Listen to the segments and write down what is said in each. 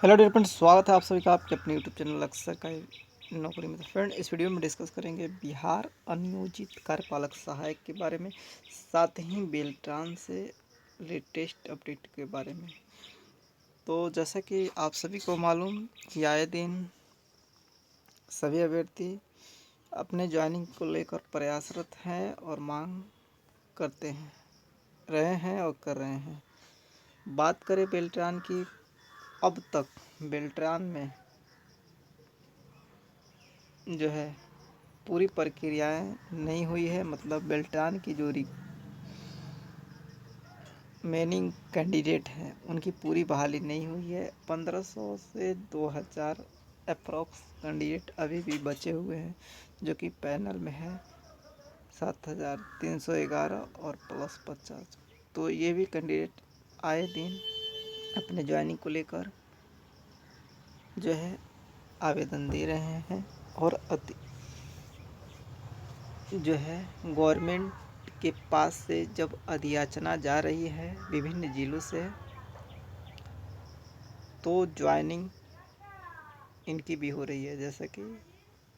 Hello dear friends, स्वागत है आप सभी का आपके अपने यूट्यूब चैनल अक्सर का नौकरी में। फ्रेंड, इस वीडियो में डिस्कस करेंगे बिहार अनियोजित कार्यपालक सहायक के बारे में, साथ ही बेल्ट्रान से लेटेस्ट अपडेट के बारे में। तो जैसा कि आप सभी को मालूम कि आए दिन सभी अभ्यर्थी अपने ज्वाइनिंग को लेकर प्रयासरत हैं और मांग करते हैं रहे हैं और कर रहे हैं। बात करें बेल्ट्रान की, अब तक बेल्ट्रान में जो है पूरी प्रक्रियाएं नहीं हुई है। मतलब बेल्ट्रान की जो मेनिंग कैंडिडेट हैं उनकी पूरी बहाली नहीं हुई है। 1500 से 2000 अप्रॉक्स कैंडिडेट अभी भी बचे हुए हैं, जो कि पैनल में है 7311 और प्लस 50। तो ये भी कैंडिडेट आए दिन अपने ज्वाइनिंग को लेकर जो है आवेदन दे रहे हैं और जो है गवर्नमेंट के पास से जब अधियाचना जा रही है विभिन्न जिलों से, तो ज्वाइनिंग इनकी भी हो रही है। जैसे कि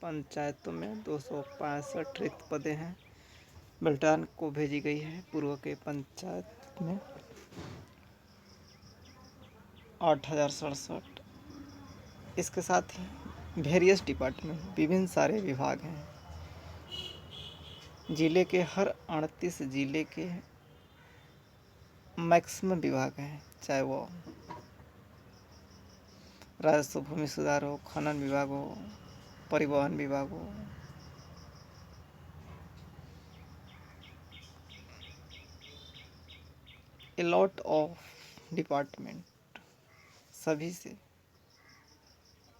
पंचायतों में 265 रिक्त पदें हैं, बेल्ट्रान को भेजी गई है। पूर्व के पंचायत में 8067। इसके साथ ही वेरियस डिपार्टमेंट, विभिन्न सारे विभाग हैं। जिले के हर 38 जिले के मैक्सिमम विभाग हैं, चाहे वो राजस्व, भूमि सुधार हो, खनन विभाग हो, परिवहन विभाग हो, ए लॉट ऑफ डिपार्टमेंट, सभी से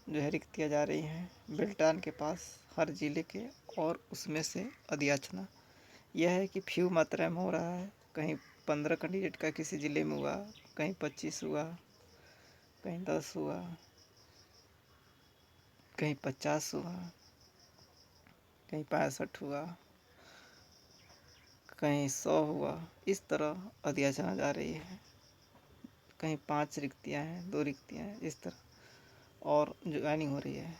जो है रिक्तियाँ जा रही हैं बेल्ट्रान के पास हर जिले के। और उसमें से अधियाचना यह है कि फ्यू मात्रा में हो रहा है। कहीं 15 कैंडिडेट का किसी ज़िले में हुआ, कहीं 25 हुआ, कहीं 10 हुआ, कहीं 50 हुआ, कहीं 65 हुआ, कहीं 100 हुआ। इस तरह अधियाचना जा रही है। कहीं 5 रिक्तियाँ हैं, 2 रिक्तियाँ हैं, इस तरह और ज्वाइनिंग हो रही है।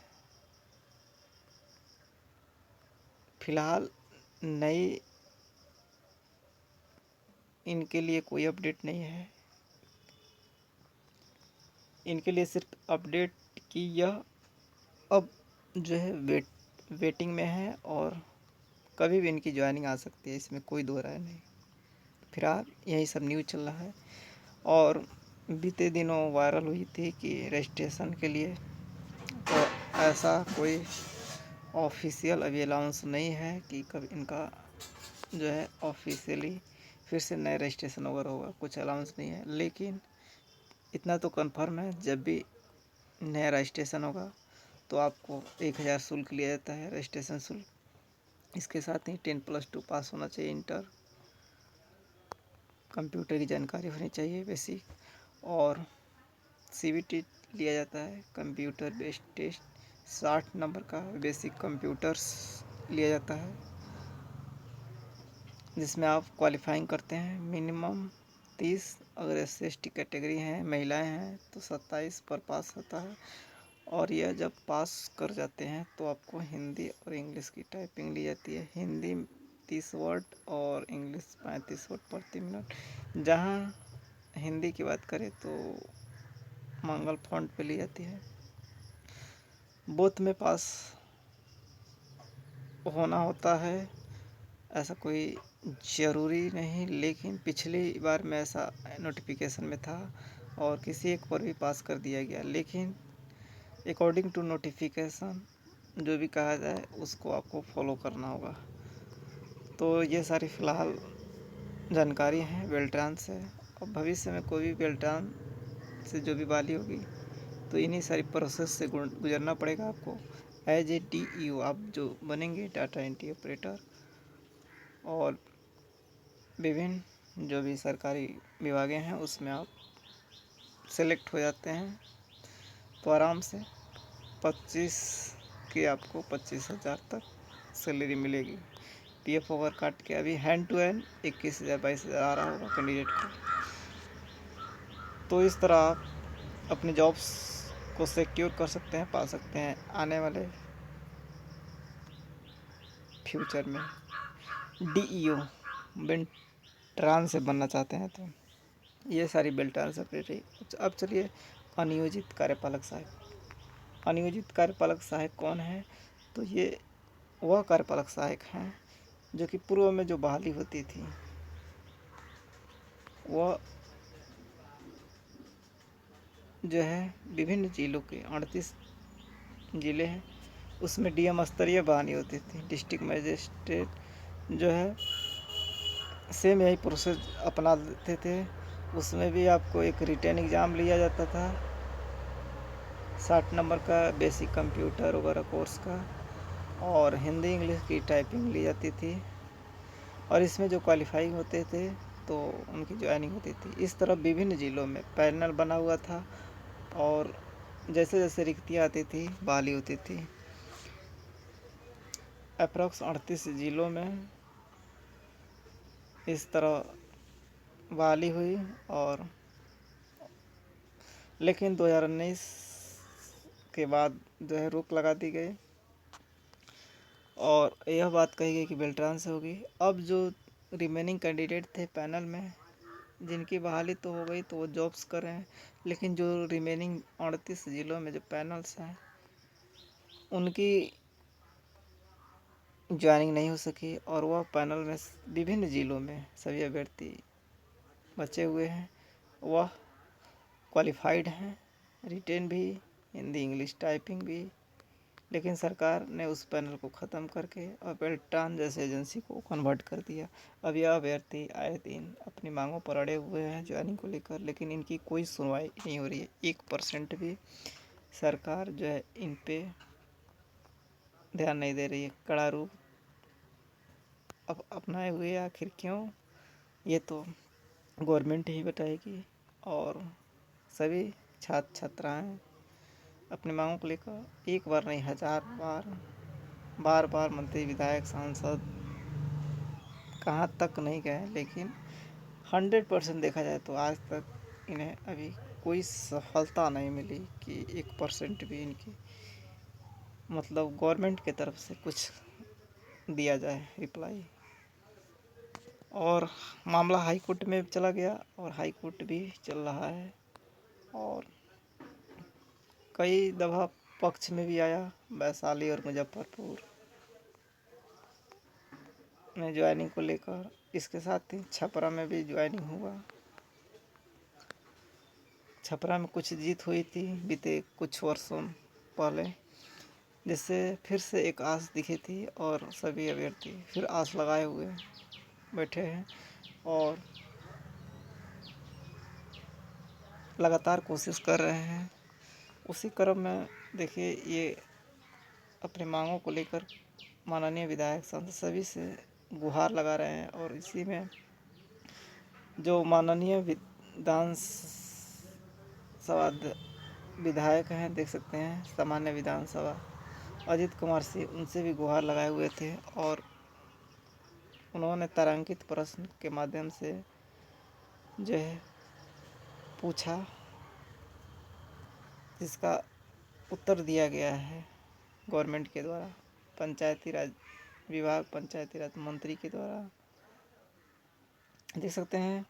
फिलहाल नई इनके लिए कोई अपडेट नहीं है। इनके लिए सिर्फ अपडेट कि यह अब जो है वेटिंग में है और कभी भी इनकी ज्वाइनिंग आ सकती है, इसमें कोई दो राय नहीं। फिलहाल यही सब न्यूज़ चल रहा है। और बीते दिनों वायरल हुई थी कि रजिस्ट्रेशन के लिए, तो ऐसा कोई ऑफिशियल अभी अनाउंस नहीं है कि कब इनका जो है ऑफिशियली फिर से नया रजिस्ट्रेशन वगैरह होगा, कुछ अनाउंस नहीं है। लेकिन इतना तो कंफर्म है, जब भी नया रजिस्ट्रेशन होगा तो आपको 1000 शुल्क लिया जाता है, रजिस्ट्रेशन शुल्क। इसके साथ ही 10+2 पास होना चाहिए, इंटर, कंप्यूटर की जानकारी होनी चाहिए बेसिक, और CBT लिया जाता है, कंप्यूटर बेस्ड टेस्ट। 60 नंबर का बेसिक कंप्यूटर्स लिया जाता है, जिसमें आप क्वालिफाइंग करते हैं मिनिमम 30। अगर SC/ST कैटेगरी हैं, महिलाएं हैं, तो 27 पर पास होता है। और यह जब पास कर जाते हैं तो आपको हिंदी और इंग्लिश की टाइपिंग ली जाती है। हिंदी 30 वर्ड और इंग्लिश 35 वर्ड प्रति मिनट। जहाँ हिंदी की बात करें तो मंगल फॉन्ट पे ली जाती है। बोथ में पास होना होता है, ऐसा कोई ज़रूरी नहीं। लेकिन पिछली बार में ऐसा नोटिफिकेशन में था और किसी एक पर भी पास कर दिया गया। लेकिन अकॉर्डिंग टू नोटिफिकेशन जो भी कहा जाए उसको आपको फॉलो करना होगा। तो ये सारी फ़िलहाल जानकारी हैं बेल्ट्रान से। और भविष्य में कोई भी बेल्ट्रान से जो भी बहाली होगी तो इन्हीं सारी प्रोसेस से गुजरना पड़ेगा आपको। एज ए DEO आप जो बनेंगे, डाटा एंट्री ऑपरेटर, और विभिन्न जो भी सरकारी विभागें हैं उसमें आप सेलेक्ट हो जाते हैं तो आराम से 25 की आपको 25,000 तक सैलरी मिलेगी। PF ओवर काट के अभी हैंड टू हैंड 21,000 22,000 आ रहा होगा कैंडिडेट को। तो इस तरह आप अपने जॉब्स को सिक्योर कर सकते हैं, पा सकते हैं आने वाले फ्यूचर में। DEO बेल्ट्रान से बनना चाहते हैं तो ये सारी बेल्ट्रान से रही। अब चलिए अनियोजित कार्यपालक सहायक। अनियोजित कार्यपालक सहायक कौन है? तो ये वह कार्यपालक सहायक हैं जो कि पूर्व में जो बहाली होती थी वह जो है विभिन्न जिलों के 38 ज़िले हैं, उसमें DM स्तरीय बहाली होती थी। डिस्ट्रिक्ट मजिस्ट्रेट जो है सेम यही प्रोसेस अपना लेते थे। उसमें भी आपको एक रिटन एग्ज़ाम लिया जाता था 60 नंबर का, बेसिक कंप्यूटर वगैरह कोर्स का, और हिंदी इंग्लिश की टाइपिंग ली जाती थी, और इसमें जो क्वालिफाई होते थे तो उनकी ज्वाइनिंग होती थी। इस तरह विभिन्न ज़िलों में पैनल बना हुआ था, और जैसे जैसे रिक्तियाँ आती थी बहाली होती थी। अप्रॉक्स 38 ज़िलों में इस तरह बहाली हुई, और लेकिन 2019 के बाद जो है रोक लगा दी गई, और यह बात कही गई कि बेल्ट्रान से होगी। अब जो रिमेनिंग कैंडिडेट थे पैनल में, जिनकी बहाली तो हो गई तो वो जॉब्स कर रहे हैं, लेकिन जो रिमेनिंग 38 ज़िलों में जो पैनल्स हैं उनकी ज्वाइनिंग नहीं हो सकी, और वह पैनल में विभिन्न ज़िलों में सभी अभ्यर्थी बचे हुए हैं। वह क्वालिफाइड हैं, रिटेन भी, हिंदी इंग्लिश टाइपिंग भी, लेकिन सरकार ने उस पैनल को ख़त्म करके और बेल्ट्रान जैसे एजेंसी को कन्वर्ट कर दिया। अब यह अभ्यर्थी आए दिन अपनी मांगों पर अड़े हुए हैं ज्वाइनिंग को लेकर, लेकिन इनकी कोई सुनवाई नहीं हो रही है। 1% भी सरकार जो है इन पे ध्यान नहीं दे रही है। कड़ा रूप अब अपनाए हुए, आखिर क्यों, ये तो गवर्नमेंट ही बताएगी। और सभी छात्र छात्राएँ अपनी मांगों को लेकर एक बार नहीं 1000 बार बार मंत्री विधायक सांसद कहाँ तक नहीं गए, लेकिन 100% देखा जाए तो आज तक इन्हें अभी कोई सफलता नहीं मिली कि 1% भी इनकी मतलब गवर्नमेंट की तरफ से कुछ दिया जाए रिप्लाई। और मामला हाई कोर्ट में चला गया, और हाई कोर्ट भी चल रहा है, और कई दफ़ा पक्ष में भी आया। वैशाली और मुजफ्फरपुर में ज्वाइनिंग को लेकर, इसके साथ ही छपरा में भी ज्वाइनिंग हुआ। छपरा में कुछ जीत हुई थी बीते कुछ वर्षों पहले, जिससे फिर से एक आस दिखी थी, और सभी अभ्यर्थी फिर आस लगाए हुए बैठे हैं, और लगातार कोशिश कर रहे हैं। उसी क्रम में देखिए ये अपनी मांगों को लेकर माननीय विधायक सांसद सभी से गुहार लगा रहे हैं, और इसी में जो माननीय विधानसभा विधायक हैं, देख सकते हैं सामान्य विधानसभा अजित कुमार सिंह, उनसे भी गुहार लगाए हुए थे, और उन्होंने तारांकित प्रश्न के माध्यम से जो है पूछा, जिसका उत्तर दिया गया है गवर्नमेंट के द्वारा, पंचायती राज विभाग, पंचायती राज मंत्री के द्वारा। देख सकते हैं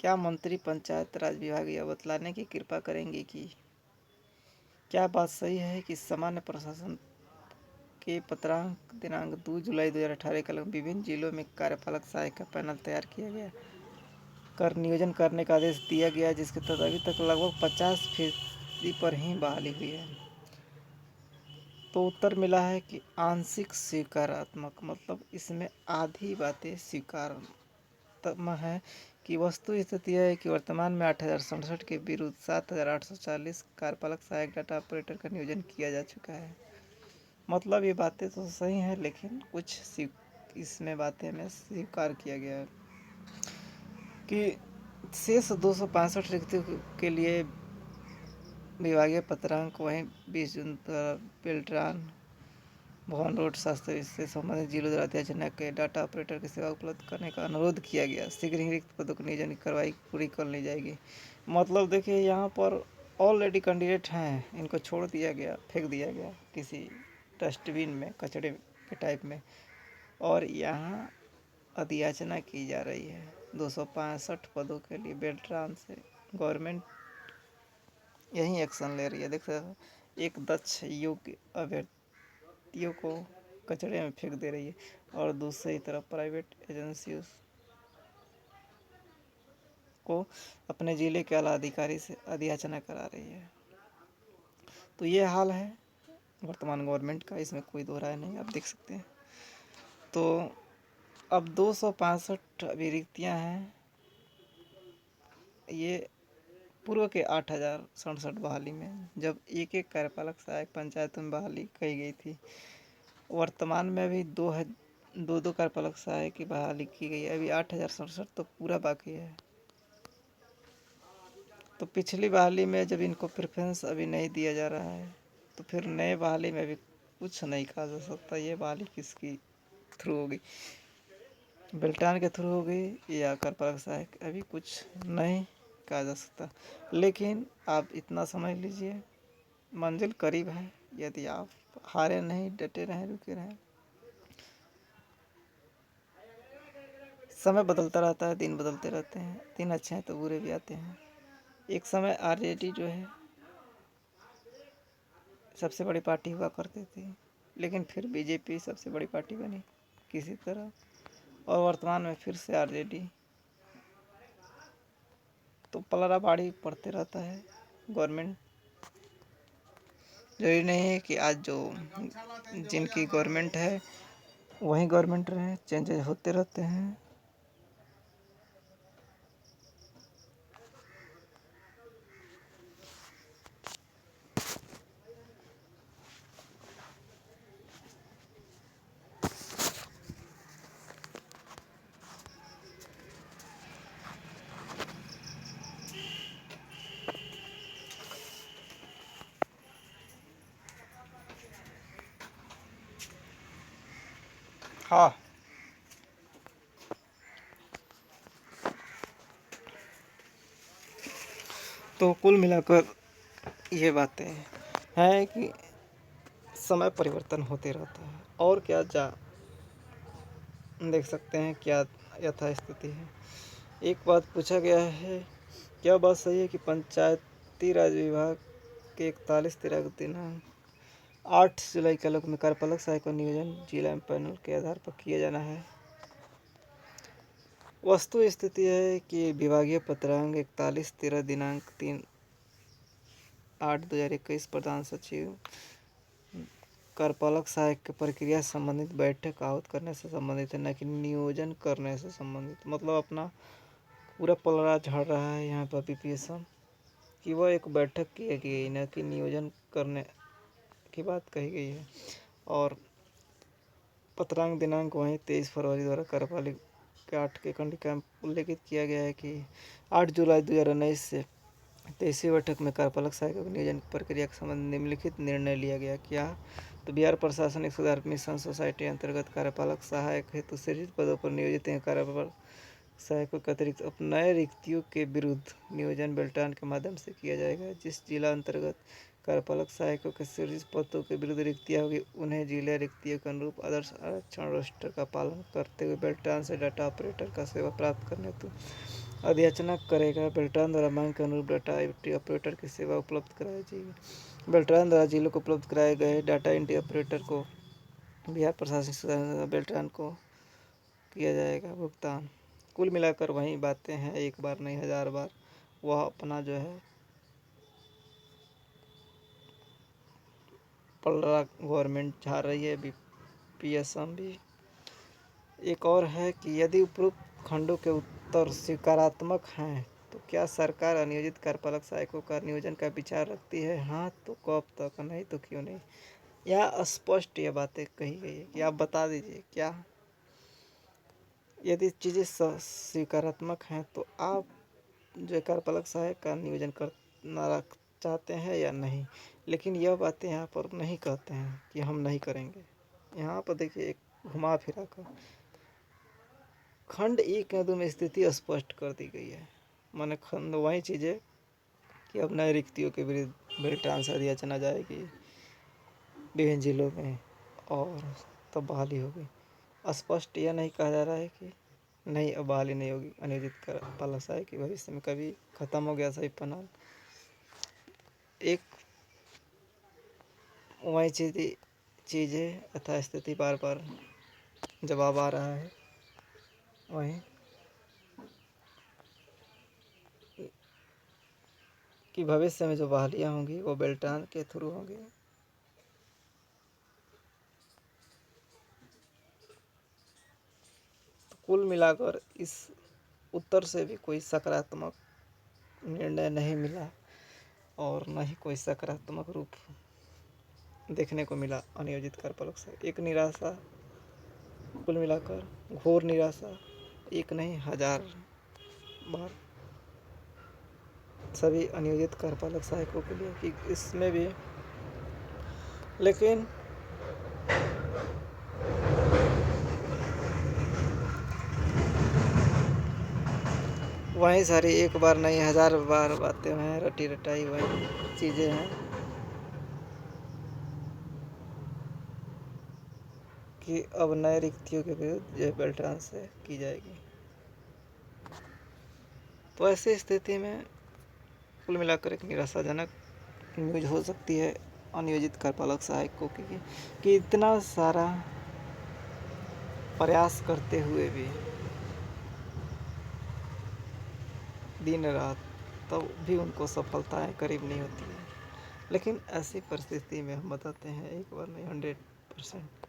क्या मंत्री पंचायत राज विभाग यह बतलाने की कृपा करेंगे कि क्या बात सही है कि सामान्य प्रशासन के पत्रांक दिनांक 2 जुलाई 2018 को विभिन्न जिलों में कार्यपालक सहायक का पैनल तैयार किया गया कर नियोजन करने का आदेश दिया गया, जिसके तहत अभी तक लगभग 50% पर ही बहाली हुई है। तो उत्तर मिला है कि आंशिक स्वीकारात्मक, मतलब इसमें आधी बातें स्वीकार है कि वस्तु स्थिति है कि वर्तमान में 8067 के विरुद्ध 7840 कार्यपालक सहायक डाटा ऑपरेटर का नियोजन किया जा चुका है। मतलब ये बातें तो सही हैं, लेकिन कुछ इसमें बातें में स्वीकार किया गया है कि शेष 265 रिक्तियों के लिए विभागीय पत्रांक वहीं 20 जून बेल्ट्रान भवन रोड शास्त्री से संबंधित जिलों द्वारा दिया जाने के डाटा ऑपरेटर की सेवा उपलब्ध करने का अनुरोध किया गया। शीघ्र ही रिक्त पदों को नियोजन की कार्रवाई पूरी कर ली जाएगी। मतलब देखिए यहाँ पर ऑलरेडी कैंडिडेट हैं, इनको छोड़ दिया गया, फेंक दिया गया किसी डस्टबिन में, कचड़े के टाइप में, और यहाँ अधियाचना की जा रही है 265 पदों के लिए बेल्ट्रान से। गवर्नमेंट यही एक्शन ले रही है। देख सकते हो, एक दक्ष योग्य अभ्यर्थियों को कचड़े में फेंक दे रही है, और दूसरी तरफ प्राइवेट एजेंसियों को अपने जिले के आला अधिकारी से अधियाचना करा रही है। तो ये हाल है वर्तमान गवर्नमेंट का, इसमें कोई दो राय नहीं, आप देख सकते हैं। तो अब 265 अभी रिक्तियाँ हैं, ये पूर्व के 8,067 बहाली में, जब एक एक कार्यपालक सहायक पंचायतों में बहाली कही गई थी। वर्तमान में अभी दो दो कार्यपालक सहायक की बहाली की गई है, अभी 8,067 तो पूरा बाकी है। तो पिछली बहाली में जब इनको प्रेफरेंस अभी नहीं दिया जा रहा है, तो फिर नए बहाली में भी कुछ नहीं कहा जा सकता। ये बहाली किसकी थ्रू होगी, बेल्टान के थ्रू होगी या कार्यपालक सहायक, अभी कुछ नहीं कहा जा सकता। लेकिन आप इतना समझ लीजिए, मंजिल करीब है। यदि आप हारे नहीं, डटे रहें, रुके रहें। समय बदलता रहता है, दिन बदलते रहते हैं, दिन अच्छे हैं तो बुरे भी आते हैं। एक समय आरजेडी जो है सबसे बड़ी पार्टी हुआ करती थी, लेकिन फिर बीजेपी सबसे बड़ी पार्टी बनी किसी तरह, और वर्तमान में फिर से आरजेडी। तो पलराबाड़ी पड़ते रहता है। गवर्नमेंट जरूरी नहीं है कि आज जो जिनकी गवर्नमेंट है वही गवर्नमेंट रहे, चेंजेस होते रहते हैं। हाँ, तो कुल मिलाकर ये बातें हैं कि समय परिवर्तन होते रहता है, और क्या देख सकते हैं क्या यथा स्थिति है। एक बात पूछा गया है, क्या बात सही है कि पंचायती राज विभाग के 41-13 दिनांक 8 जुलाई के आलोक में कार्यपालक सहायक का नियोजन जिला में पैनल के आधार पर किया जाना है। वस्तु स्थिति है कि विभागीय पत्रांग 41-13 दिनांक 3/8/2021 प्रधान सचिव कार्यपालक सहायक की प्रक्रिया से संबंधित बैठक आहूत करने से संबंधित है, न कि नियोजन करने से संबंधित। मतलब अपना पूरा पलड़ा झाड़ रहा है यहाँ पर बीपीएसएम कि वह एक बैठक की गई, न कि नियोजन करने की बात कही गई है। और पत्रांक दिनांक वहीं 23 फरवरी द्वारा कार्यपालिक के 8 के खंडिका में उल्लेखित किया गया है कि 8 जुलाई 2019 से 23वीं बैठक में कार्यपालक सहायक नियोजन प्रक्रिया के संबंध निम्नलिखित निर्णय लिया गया। क्या? तो बिहार प्रशासनिक सुधार मिशन सोसाइटी अंतर्गत कार्यपालक सहायक हेतु सृजित पदों पर नियोजित हैं कार्यपालक सहायकों के अतिरिक्त अब नए रिक्तियों के विरुद्ध नियोजन बेल्टान के माध्यम से किया जाएगा। जिस जिला अंतर्गत कार्यपालक सहायकों के सृजित पदों के विरुद्ध रिक्तियाँ होगी, उन्हें जिला रिक्तियों के अनुरूप आदर्श आरक्षण रोस्टर का पालन करते हुए बेल्टान से डाटा ऑपरेटर का सेवा प्राप्त करने हेतु अधियाचना करेगा। बेल्टान द्वारा मांग के अनुरूप डाटा एंट्री ऑपरेटर की सेवा उपलब्ध कराई जाएगी। बेल्टान द्वारा जिलों को उपलब्ध कराए गए डाटा एंट्री ऑपरेटर को बिहार प्रशासनिक बेल्टान को किया जाएगा भुगतान। कुल मिलाकर वही बातें हैं, एक बार नहीं 1000 बार। वह अपना जो है पलड़ा गवर्नमेंट झाड़ रही है, बीपीएसएम भी। एक और है कि यदि उपरोक्त खंडों के उत्तर स्वीकारात्मक हैं तो क्या सरकार अनियोजित कार्यपालक सहायकों का नियोजन का विचार रखती है? हाँ तो कब तक, नहीं तो क्यों नहीं। यहाँ स्पष्ट ये बातें कही गई है कि आप बता दीजिए क्या यदि चीज़ें स्वीकारात्मक हैं तो आप जो कार्यपालक सहायक का नियोजन करना चाहते हैं या नहीं। लेकिन यह बातें यहाँ पर नहीं कहते हैं कि हम नहीं करेंगे। यहाँ पर देखिए एक घुमा फिरा कर खंड 1 में स्थिति स्पष्ट कर दी गई है। माने खंड वही चीज़ें कि अब नए रिक्तियों के विरुद्ध बिल ट्रांसफर दिया चला जाएगी विभिन्न जिलों में और तब बहाली होगी। स्पष्ट यह नहीं कहा जा रहा है कि नहीं अब बहाली नहीं होगी। अनियोजित कर पालक सहायक कि भविष्य में कभी खत्म हो गया सही पनाल। एक वही चीज़ें अथा स्थिति बार बार जवाब आ रहा है। वहीं कि भविष्य में जो बहालियाँ होंगी वो बेल्ट्रान के थ्रू होंगी। तो कुल मिलाकर इस उत्तर से भी कोई सकारात्मक निर्णय नहीं मिला और न ही कोई सकारात्मक रूप देखने को मिला अनियोजित कर पालक से। एक निराशा, कुल मिलाकर घोर निराशा, एक नहीं हजार बार सभी अनियोजित कार्यपालक सहायकों के लिए कि इसमें भी। लेकिन वहीं सारी एक बार नहीं हजार बार बातें हैं, रटी रटाई वही चीज़ें हैं कि अब नए रिक्तियों के विरुद्ध जो बेल्ट्रान से की जाएगी। तो ऐसी स्थिति में कुल मिलाकर एक निराशाजनक न्यूज हो सकती है अनियोजित कार्यपालक सहायकों की कि इतना सारा प्रयास करते हुए भी दिन रात तब भी उनको सफलताएं करीब नहीं होती है। लेकिन ऐसी परिस्थिति में हम बताते हैं एक बार नहीं 100%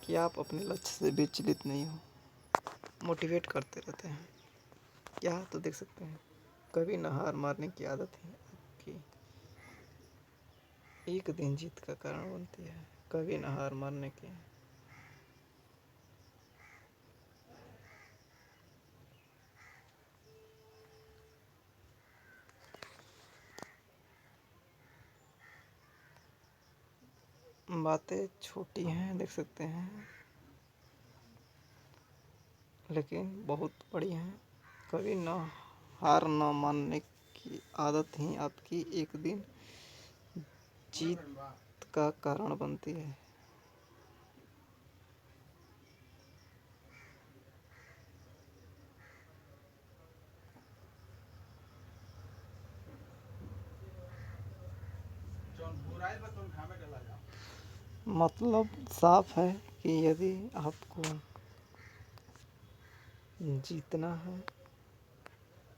कि आप अपने लक्ष्य से विचलित नहीं हो, मोटिवेट करते रहते हैं। क्या तो देख सकते हैं कभी न हार मारने की आदत ही आपकी एक दिन जीत का कारण बनती है। कभी न हार मारने की। बातें छोटी हैं देख सकते हैं लेकिन बहुत बड़ी हैं। कभी न हार न मानने की आदत ही आपकी एक दिन जीत का कारण बनती है। मतलब साफ है कि यदि आपको जीतना है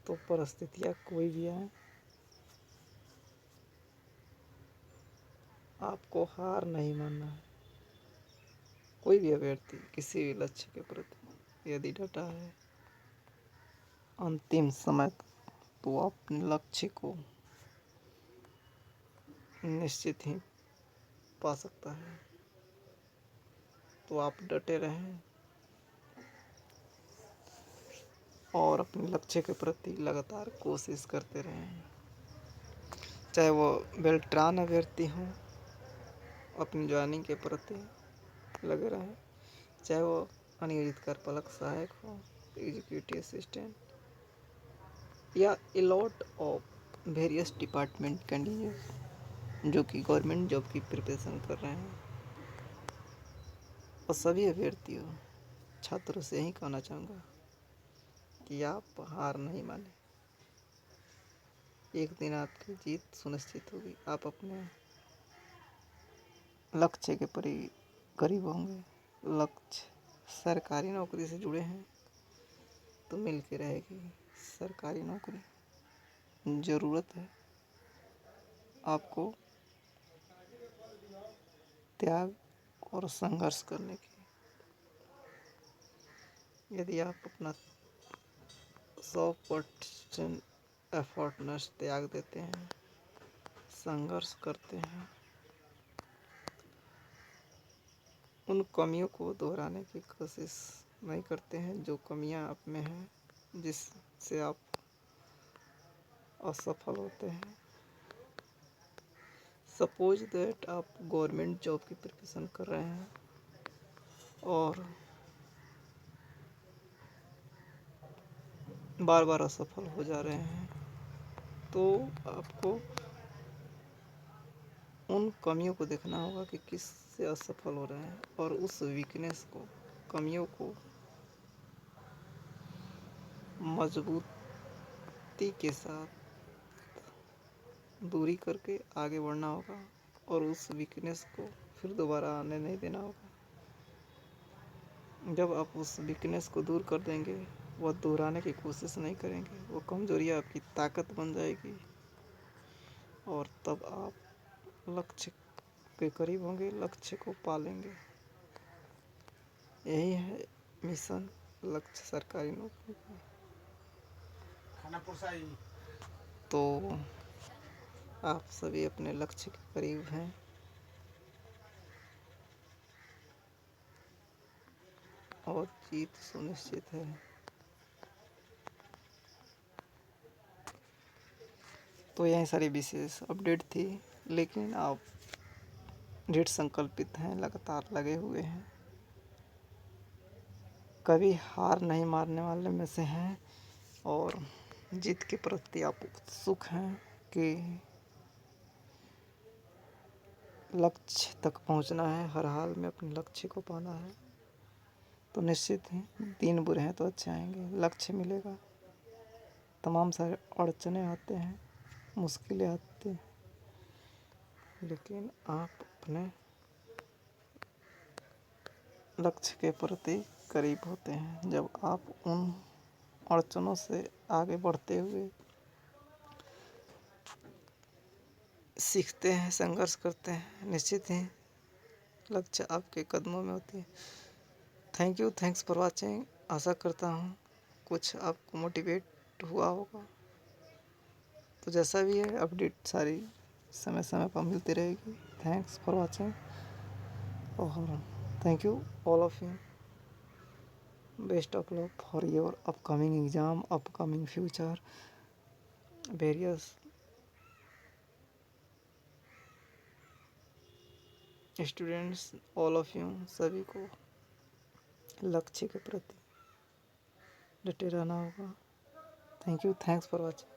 तो परिस्थितियाँ कोई भी आए आपको हार नहीं मानना है। कोई भी अभ्यर्थी किसी भी लक्ष्य के प्रति यदि डटा है अंतिम समय तक तो अपने लक्ष्य को निश्चित ही पा सकता है। तो आप डटे रहें और अपने लक्ष्य के प्रति लगातार कोशिश करते रहें। चाहे वो बेल्ट्रान अभ्यर्थी हों अपनी ज्वाइनिंग के प्रति लगे रहें, चाहे वो अनियोजित कार्यपालक सहायक हो, एग्जीक्यूटिव असिस्टेंट या a lot of various department candidate जो कि गवर्नमेंट जॉब की प्रिपरेशन कर रहे हैं। और सभी अभ्यर्थियों छात्रों से यही कहना चाहूँगा कि आप हार नहीं माने। एक दिन आपकी जीत सुनिश्चित होगी। आप अपने लक्ष्य के करीब होंगे। लक्ष्य सरकारी नौकरी से जुड़े हैं तो मिल के रहेगी सरकारी नौकरी। ज़रूरत है आपको त्याग और संघर्ष करने की। यदि आप अपना 100% एफर्टनेस त्याग देते हैं, संघर्ष करते हैं, उन कमियों को दोहराने की कोशिश नहीं करते हैं जो कमियां आप में हैं जिससे आप असफल होते हैं। सपोज दैट आप गवर्नमेंट जॉब की प्रिपरेशन कर रहे हैं और बार बार असफल हो जा रहे हैं तो आपको उन कमियों को देखना होगा कि किससे असफल हो रहे हैं, और उस वीकनेस को, कमियों को मजबूती के साथ दूरी करके आगे बढ़ना होगा, और उस वीकनेस को फिर दोबारा आने नहीं देना होगा। जब आप उस वीकनेस को दूर कर देंगे, वह दोहराने की कोशिश नहीं करेंगे, वो कमजोरियाँ आपकी ताकत बन जाएगी, और तब आप लक्ष्य के करीब होंगे, लक्ष्य को पालेंगे। यही है मिशन लक्ष्य सरकारी नौकरी का। तो आप सभी अपने लक्ष्य के करीब हैं, और जीत सुनिश्चित है। तो यही सारी विशेष अपडेट थी, लेकिन आप दृढ़ संकल्पित हैं, लगातार लगे हुए हैं, कभी हार नहीं मारने वाले में से हैं, और जीत के प्रति आप उत्सुक हैं कि लक्ष्य तक पहुंचना है, हर हाल में अपने लक्ष्य को पाना है। तो निश्चित ही दिन बुरे हैं तो अच्छे आएंगे, लक्ष्य मिलेगा। तमाम सारे अड़चने आते हैं, मुश्किलें आती हैं, लेकिन आप अपने लक्ष्य के प्रति करीब होते हैं जब आप उन अड़चनों से आगे बढ़ते हुए सीखते हैं, संघर्ष करते हैं। निश्चित ही लक्ष्य आपके कदमों में होती है। Thank you, thanks for watching. आशा करता हूँ कुछ आपको मोटिवेट हुआ होगा। तो जैसा भी है, अपडेट सारी समय समय पर मिलती रहेगी। थैंक्स फॉर वॉचिंग, और thank you all of you. Best of luck for your upcoming exam, upcoming future, various students, all of you, सभी को लक्ष्य के प्रति डटे रहना होगा। Thank you, thanks for watching.